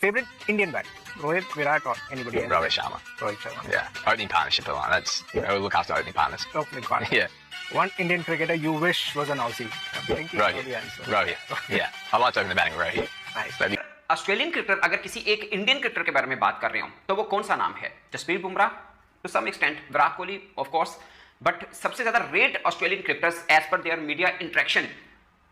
Favorite Indian bat? Rohit, Virat, or anybody else? Rohit Sharma. Rohit Sharma. Yeah, opening partnership alone. That's we look after opening partners. Opening partner. Yeah, One Indian cricketer you wish was an Aussie. I'm thinking of the Rohit. answer. Rohit. Yeah, I like to open the batting with Rohit. Nice. That'd be Australian cricketer अगर किसी एक Indian cricketer के बारे में बात कर रहे हो तो वो कौन सा नाम है? Jasprit Bumrah, to some extent Virat Kohli of course, but सबसे ज्यादा rate Australian cricketers as per their media interaction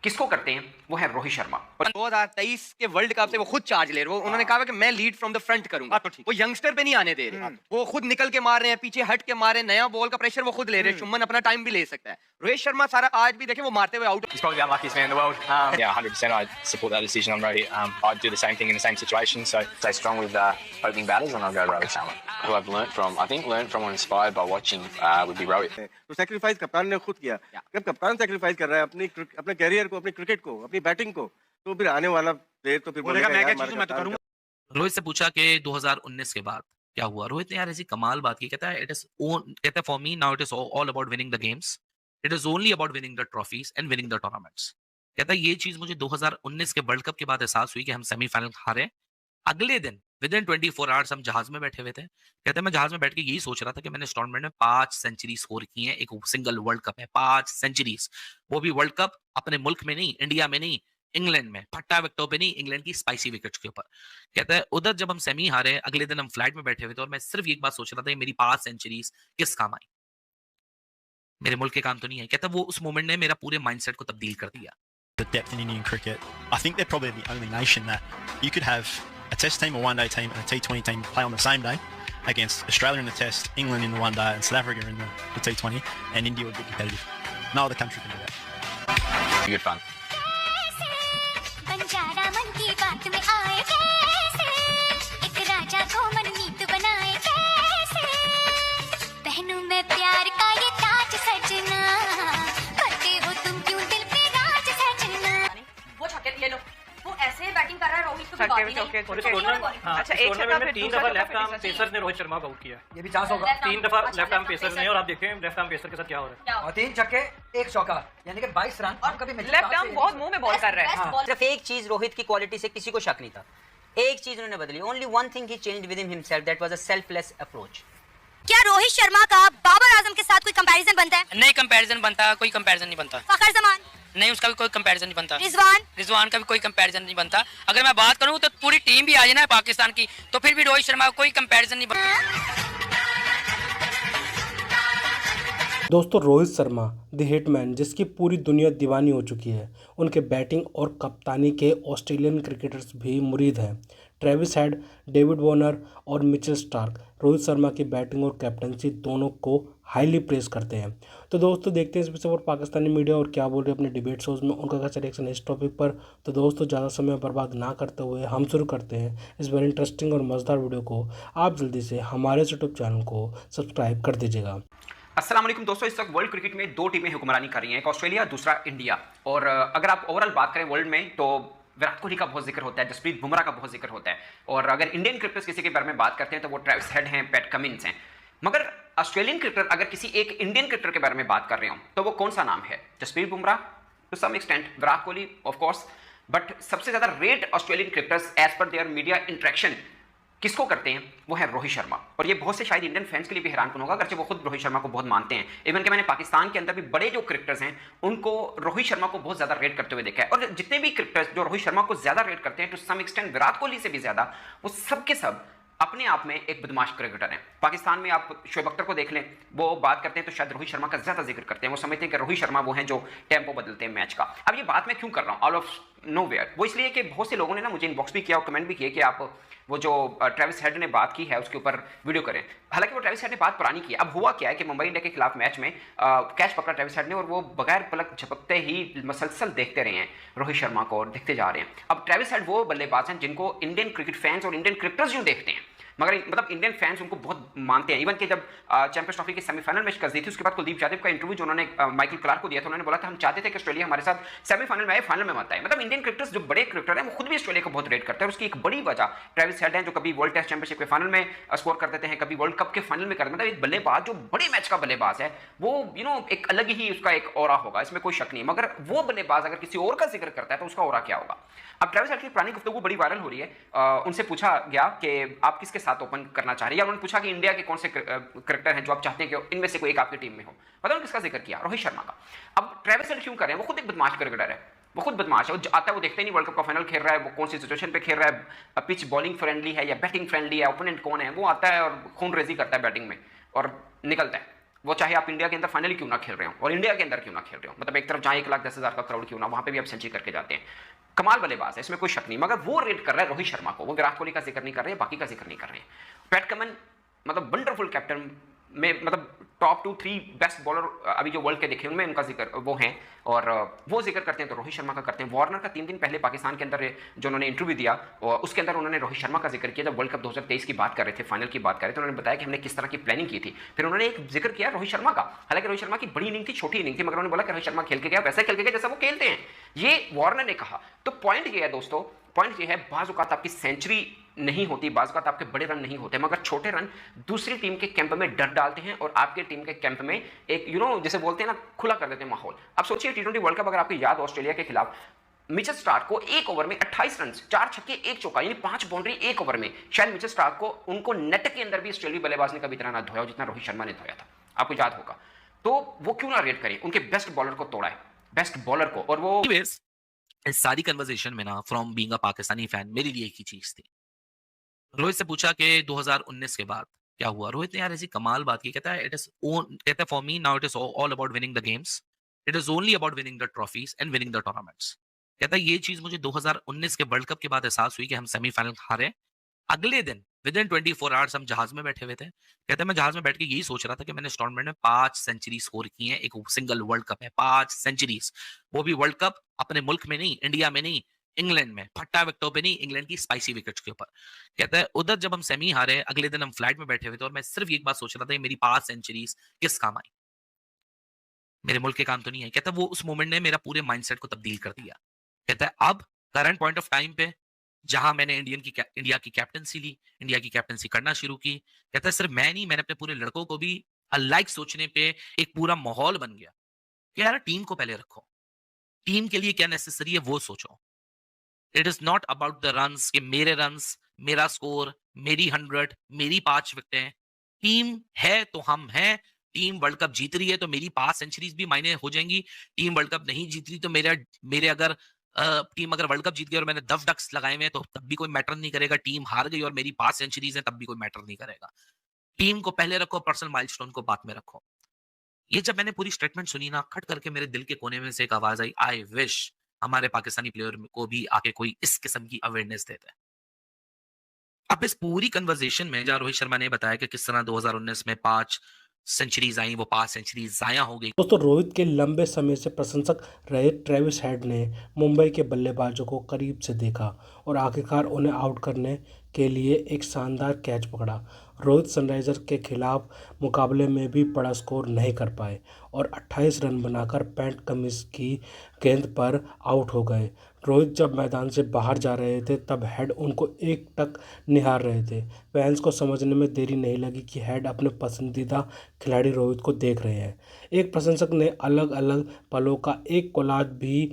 किसको करते हैं? वो है रोहित शर्मा। 2023 के वर्ल्ड कप से वो खुद चार्ज ले रहे हैं। उन्होंने कहा कि मैं लीड फ्रॉम द फ्रंट करूंगा। वो यंगस्टर पे नहीं आने दे रहे, वो खुद निकल के मार रहे हैं, पीछे हट के मार रहे हैं, नया बॉल का प्रेशर वो खुद ले रहे हैं। शुभमन अपना टाइम भी ले सकता है। रोहित शर्मा सारा आज भी देखें वो मारते हुए out. He's probably the unluckiest man in the world. Yeah, 100%. I support that decision on Rohit. I'd do the same thing in the same situation. So stay strong with opening batters, and I'll go Rohit Sharma. Who I've learnt from, I think learnt from or inspired by watching would be Rohit. तो sacrifice कप्तान ने खुद किया। जब कप्तान sacrifice कर रहा है अपने कैरियर को, अपनी क्रिकेट को, अपनी बैटिंग को, तो फिर आने वाला प्लेयर तो फिर बोलेगा मैं क्या चीज़ मैं तो करूंगा। रोहित से पूछा कि 2019 के बाद क्या हुआ। रोहित ने यार ऐसी कमाल बात की, कहता है इट इज कहता है for me now it is all about winning the games, it is only about winning the trophies and winning the tournaments. कहता है ये चीज मुझे 2019 के वर्ल्ड कप के बाद एहसास हुई कि हम सेमीफाइनल हारे। अगले दिन विद इन 24 आवर्स हम जहाज में बैठे हुए थे। कहते हैं मैं जहाज में बैठ के यही सोच रहा था कि मैंने इस टूर्नामेंट में 5 सेंचुरी स्कोर की हैं, एक सिंगल वर्ल्ड कप है 5 सेंचुरीज, वो भी वर्ल्ड कप अपने मुल्क में नहीं, इंडिया में नहीं, इंग्लैंड में, फट्टा विकेटों पे नहीं, इंग्लैंड की स्पाइसी विकेट्स के ऊपर। कहता है उधर जब हम सेमी हारे, अगले दिन हम फ्लाइट में बैठे हुए थे और मैं सिर्फ एक बात सोच रहा था, मेरी 5 सेंचुरीज किस काम आई, मेरे मुल्क के काम तो नहीं है। कहता वो उस मोमेंट ने मेरा पूरे माइंडसेट को तब्दील कर दिया। The depth in Indian cricket, I think they're probably the only nation that you could have a test team, a one-day team and a T20 team play on the same day against Australia in the test, England in the one day and South Africa in the T20, and India would be competitive. No other country can do that. Good fun. Batting कर रहा है रोहित को भी बात ही नहीं। अच्छा एक छक्का फिर 3 दफा लेफ्ट आर्म पेसर ने रोहित शर्मा को आउट किया। ये भी चांस होगा। 3 दफा लेफ्ट आर्म पेसर ने, और आप देखें लेफ्ट आर्म पेसर के साथ क्या हो रहा है। और 3 छक्के 1 चौका, यानी कि 22 रन। और कभी लेफ्ट आर्म बहुत मुंह में बॉल कर रहा है। सिर्फ एक चीज रोहित की क्वालिटी से किसी को शक नहीं था, एक चीज उन्होंने बदली। Only one thing he changed with himself, that was a selfless approach. क्या रोहित शर्मा का बाबर आजम के साथ कोई कंपैरिजन बनता है? नहीं कंपैरिजन बनता, कोई कंपैरिजन नहीं बनता। फखर जमान? नहीं, उसका भी कोई कंपैरिजन नहीं बनता। रिजवान का भी कोई कंपैरिजन नहीं बनता। अगर मैं बात करूं तो पूरी टीम भी आ जाए ना पाकिस्तान की, तो फिर भी रोहित शर्मा का कोई कंपैरिजन नहीं बनता। दोस्तों रोहित शर्मा द हिटमैन, जिसकी पूरी दुनिया दीवानी हो चुकी है, उनके बैटिंग और कप्तानी के ऑस्ट्रेलियन क्रिकेटर्स भी मुरीद हैं। ट्रेविस हेड, डेविड वार्नर और मिचेल स्टार्क रोहित शर्मा की बैटिंग और कैप्टनसी दोनों को हाईली प्रेस करते हैं। तो दोस्तों देखते हैं इस विषय पर पाकिस्तानी मीडिया और क्या बोल रहे हैं अपने डिबेट शोज़ में, उनका कैसा रिएक्शन है इस टॉपिक पर। तो दोस्तों ज़्यादा समय बर्बाद ना करते हुए हम शुरू करते हैं इस वेरी इंटरेस्टिंग और मज़ेदार वीडियो को। आप जल्दी से हमारे यूट्यूब चैनल को सब्सक्राइब कर दीजिएगा। अस्सलाम वालेकुम दोस्तों, इस वक्त वर्ल्ड क्रिकेट में 2 टीमें हुक्मरानी कर रही हैं, एक ऑस्ट्रेलिया दूसरा इंडिया। और अगर आप ओवरऑल बात करें वर्ल्ड में तो विराट कोहली का बहुत जिक्र होता है, जसप्रीत बुमराह का बहुत जिक्र होता है, और अगर इंडियन क्रिकेटर्स किसी के बारे में बात करते हैं तो वो ट्रेविस हेड हैं, पैट कमिंस हैं। मगर ऑस्ट्रेलियन क्रिकेटर अगर किसी एक इंडियन क्रिकेटर के बारे में बात कर रहे हो तो वो कौन सा नाम है? Jasprit Bumrah, to some extent Virat Kohli of course, but सबसे ज्यादा rate Australian cricketers as per their media interaction किसको करते हैं? वो है रोहित शर्मा। और ये बहुत से शायद इंडियन फैंस के लिए भी हैरानकुन होगा, अगरचे वो खुद रोहित शर्मा को बहुत मानते हैं। इवन कि मैंने पाकिस्तान के अंदर भी बड़े जो क्रिकेटर्स हैं उनको रोहित शर्मा को बहुत ज्यादा रेट करते हुए देखा है। और जितने भी क्रिकेटर्स जो रोहित शर्मा को ज्यादा रेट करते हैं, to some extent Virat Kohli से भी ज्यादा, वो सब के सब अपने आप में एक बदमाश क्रिकेटर हैं। पाकिस्तान में आप शोएब अख्तर को देख लें, वो बात करते हैं तो शायद रोहित शर्मा का ज्यादा जिक्र करते हैं। वो समझते हैं कि रोहित शर्मा वो हैं जो टेम्पो बदलते हैं मैच का। अब ये बात मैं क्यों कर रहा हूँ ऑल ऑफ नोवेयर, वो इसलिए कि बहुत से लोगों ने ना मुझे इनबॉक्स भी किया और कमेंट भी किए कि आप वो जो ट्रेविस हेड ने बात की है उसके ऊपर वीडियो करें। हालांकि वो ट्रेविस हेड ने बात पुरानी की है। अब हुआ क्या है कि मुंबई इंडिया के खिलाफ मैच में कैच पकड़ा ट्रेविस हेड ने, और वो बगैर पलक झपकते ही मसलसल देखते रहे हैं रोहित शर्मा को और देखते जा रहे हैं। अब ट्रेविस हेड वो बल्लेबाज हैं जिनको इंडियन क्रिकेट फैंस और इंडियन क्रिकेटर्स यूं देखते हैं मगर मतलब इंडियन फैंस उनको बहुत मानते हैं। इवन कि जब चैंपियंस ट्रॉफी के सेमीफाइनल में शिकस्त दी थी, उसके बाद कुलदीप यादव का इंटरव्यू जो उन्होंने माइकल क्लार्क को दिया था, उन्होंने बोला था हम चाहते थे कि ऑस्ट्रेलिया हमारे साथ सेमीफाइनल में आए, फाइनल में मत आए। मतलब इंडियन क्रिकेटर्स जो बड़े क्रिकेटर हैं वो खुद भी ऑस्ट्रेलिया को बहुत रेट करते हैं। उसकी एक बड़ी वजह ट्रेविस हेड हैं, जो कभी वर्ल्ड टेस्ट चैंपियनशिप के फाइनल में स्कोर कर देते हैं, कभी वर्ल्ड कप के फाइनल में कर देते हैं। मतलब एक बल्लेबाज जो बड़े मैच का बल्लेबाज है, वो एक अलग ही उसका एक ऑरा होगा, इसमें कोई शक नहीं। मगर वो बल्लेबाज अगर किसी और का जिक्र करता है तो उसका ऑरा क्या होगा। अब ट्रेविस हेड की पुरानी गुफ्तगू बड़ी वायरल हो रही है। उनसे पूछा गया कि आप किसके साथ ओपन करना चाह रहे हैं, या उन्होंने पूछा कि इंडिया के कौन से क्रिकेटर हैं जो आप चाहते हैं कि इनमें से कोई एक आपकी टीम में हो। पता उन्होंने किसका जिक्र किया? रोहित शर्मा का। अब ट्रेविस हेड क्यों कर रहे हैं? वो खुद एक बदमाश क्रिकेटर है, वो खुद बदमाश है। वो आता है, वो देखते नहीं वर्ल्ड कप का फाइनल खेल रहा है, वो कौन सी सिचुएशन पे खेल रहा है, पिच बॉलिंग फ्रेंडली है या बैटिंग फ्रेंडली है, ओपोनेंट कौन है, वो आता है और खून रेजी करता है बैटिंग में और निकलता है। वो चाहे आप इंडिया के अंदर फाइनली क्यों ना खेल रहे हो और इंडिया के अंदर क्यों ना खेल रहे हो, मतलब एक तरफ जहाँ 1,10,000 का क्राउड क्यों ना, वहाँ पे भी आप सेंचुरी करके जाते हैं। कमाल बल्लेबाज है, इसमें कोई शक नहीं। मगर वो रेट कर रहा है रोहित शर्मा को, वो विराट कोहली का जिक्र नहीं कर रहे हैं, बाकी का जिक्र नहीं कर रहे हैं। पैट कमिंस मतलब वंडरफुल कैप्टन में, मतलब टॉप 2-3 बेस्ट बॉलर अभी जो वर्ल्ड के देखे उनमें उनका जिक्र वो हैं, और वो जिक्र करते हैं तो रोहित शर्मा का करते हैं। वार्नर का 3 दिन पहले पाकिस्तान के अंदर जो उन्होंने इंटरव्यू दिया, और उसके अंदर उन्होंने रोहित शर्मा का जिक्र किया। जब वर्ल्ड कप 2023 की बात कर रहे थे, फाइनल की बात कर रहे थे, उन्होंने बताया कि हमने किस तरह की प्लानिंग की थी। फिर उन्होंने एक जिक्र किया रोहित शर्मा का। हालांकि रोहित शर्मा की बड़ी इनिंग थी, छोटी इनिंग थी, मगर उन्होंने बोला कि रोहित शर्मा खेल के गया, वैसा खेल के गया जैसा वो खेलते हैं। ये वार्नर ने कहा। तो पॉइंट ये है दोस्तों, पॉइंट ये है, बाज़ औक़ात आपकी सेंचुरी नहीं होती, बाज़ औक़ात आपके बड़े रन नहीं होते, मगर छोटे रन दूसरी टीम के कैंप में डर डालते हैं और आपके टीम के कैंप में एक जैसे बोलते हैं ना, खुला कर देते हैं माहौल। अब सोचिए T20 वर्ल्ड कप, अगर आपको याद ऑस्ट्रेलिया के खिलाफ मिचेल स्टार्क को एक ओवर में 28 रन, 4 छक्के 1 चौका, यानी 5 बाउंड्री एक ओवर में, शायद मिचेल स्टार्क को उनको नेट के अंदर भी ऑस्ट्रेलियाई बल्लेबाज ने कभी इतना ना धोया जितना रोहित शर्मा ने धोया था, आपको याद होगा। तो वो क्यों ना रेट करें, उनके बेस्ट बॉलर को तोड़ा है, बेस्ट बॉलर को। और वो इस सारी कन्वर्सेशन में ना, from being a Pakistani fan, मेरे लिए एक ही चीज थी। रोहित से पूछा कि 2019 के बाद क्या हुआ। रोहित ने यार ऐसी कमाल बात की, कहता है for me now it is all about winning the games, it is only about winning the trophies and winning the tournaments. कहता है ये चीज मुझे 2019 के वर्ल्ड कप के बाद एहसास हुई कि हम सेमीफाइनल हारे। अगले दिन विदिन 24 आवर्स हम जहाज में बैठे हुए थे। कहते हैं मैं जहाज में बैठ के यही सोच रहा था कि मैंने इस टूर्नामेंट में 5 सेंचुरी स्कोर की हैं, एक सिंगल वर्ल्ड कप है, 5 सेंचुरीज, वो भी वर्ल्ड कप अपने मुल्क में नहीं, इंडिया में नहीं, इंग्लैंड में, फट्टा विकेटों पे नहीं, इंग्लैंड की स्पाइसी विकेट्स के ऊपर। कहता है उधर जब हम सेमी हारे, अगले दिन हम फ्लाइट में बैठे हुए थे और मैं सिर्फ एक बात सोच रहा था, मेरी 5 सेंचुरीज किस काम आई, मेरे मुल्क के काम तो नहीं है। कहता है वो उस मोमेंट ने मेरा पूरे माइंडसेट को तब्दील कर दिया। कहता है अब करंट पॉइंट ऑफ टाइम पे जहां मैंने इंडिया की कैप्टनसी ली, इंडिया की कैप्टनसी करना शुरू की, कहता है सिर्फ मैं नहीं, मैंने अपने पूरे लड़कों को भी अलाइक सोचने पे एक पूरा माहौल बन गया कि यार टीम को पहले रखो, टीम के लिए क्या नेसेसरी है वो सोचो। It is not about the runs, कि मेरे रन्स, मेरा स्कोर, मेरी 100, मेरी 5 विकेटें। टीम है तो हम हैं, टीम वर्ल्ड कप जीत रही है तो मेरी 5 सेंचुरीज भी मायने हो जाएंगी। टीम वर्ल्ड कप नहीं जीत रही तो मेरे अगर टीम अगर वर्ल्ड कप जीत गई और मैंने 10 डक्स लगाए हुए हैं तो तब भी कोई मैटर नहीं करेगा। टीम हार गई और मेरी 5 सेंचुरीज हैं तब भी कोई मैटर नहीं करेगा। टीम को पहले रखो, पर्सनल माइलस्टोन को बाद में रखो। ये जब मैंने पूरी स्टेटमेंट सुनी ना, खट करके मेरे दिल के कोने में से एक आवाज आई, आई विश हमारे पाकिस्तानी प्लेयर को भी आके कोई इस किस्म की अवेयरनेस देता है। अब इस पूरी कन्वर्सेशन में जहाँ रोहित शर्मा ने बताया कि किस तरह 2019 में 5 सेंचुरीज आई, वो 5 सेंचुरीज जाया हो गई। दोस्तों रोहित के लंबे समय से प्रशंसक रहे ट्रेविस हेड ने मुंबई के बल्लेबाजों को करीब से देखा और आखिरकार उन्हें आउट करने के लिए एक शानदार कैच पकड़ा। रोहित सनराइजर्स के खिलाफ मुकाबले में भी बड़ा स्कोर नहीं कर पाए और 28 रन बनाकर पैट कमिंस की गेंद पर आउट हो गए। रोहित जब मैदान से बाहर जा रहे थे तब हेड उनको एकटक निहार रहे थे। फैंस को समझने में देरी नहीं लगी कि हेड अपने पसंदीदा खिलाड़ी रोहित को देख रहे हैं। एक प्रशंसक ने अलग अलग पलों का एक कोलाज भी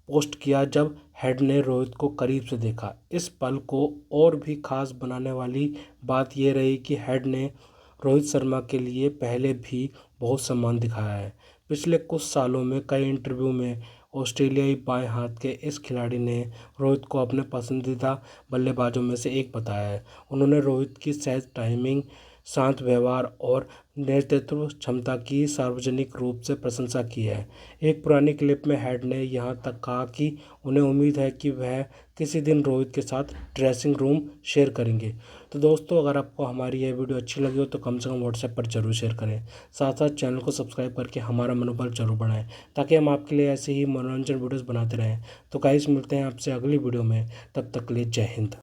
पोस्ट किया जब हेड ने रोहित को करीब से देखा। इस पल को और भी खास बनाने वाली बात यह रही कि हेड ने रोहित शर्मा के लिए पहले भी बहुत सम्मान दिखाया है। पिछले कुछ सालों में कई इंटरव्यू में ऑस्ट्रेलियाई बाएं हाथ के इस खिलाड़ी ने रोहित को अपने पसंदीदा बल्लेबाजों में से एक बताया है। उन्होंने रोहित की सहज टाइमिंग, शांत व्यवहार और नेतृत्व क्षमता की सार्वजनिक रूप से प्रशंसा की है। एक पुरानी क्लिप में हेड ने यहाँ तक कहा कि उन्हें उम्मीद है कि वह किसी दिन रोहित के साथ ड्रेसिंग रूम शेयर करेंगे। तो दोस्तों अगर आपको हमारी यह वीडियो अच्छी लगी हो तो कम से कम व्हाट्सएप पर जरूर शेयर करें। साथ साथ चैनल को सब्सक्राइब करके हमारा मनोबल जरूर बढ़ाएं ताकि हम आपके लिए ऐसे ही मनोरंजन वीडियोज़ बनाते रहें। तो गाइस मिलते हैं आपसे अगली वीडियो में, तब तक के लिए जय हिंद।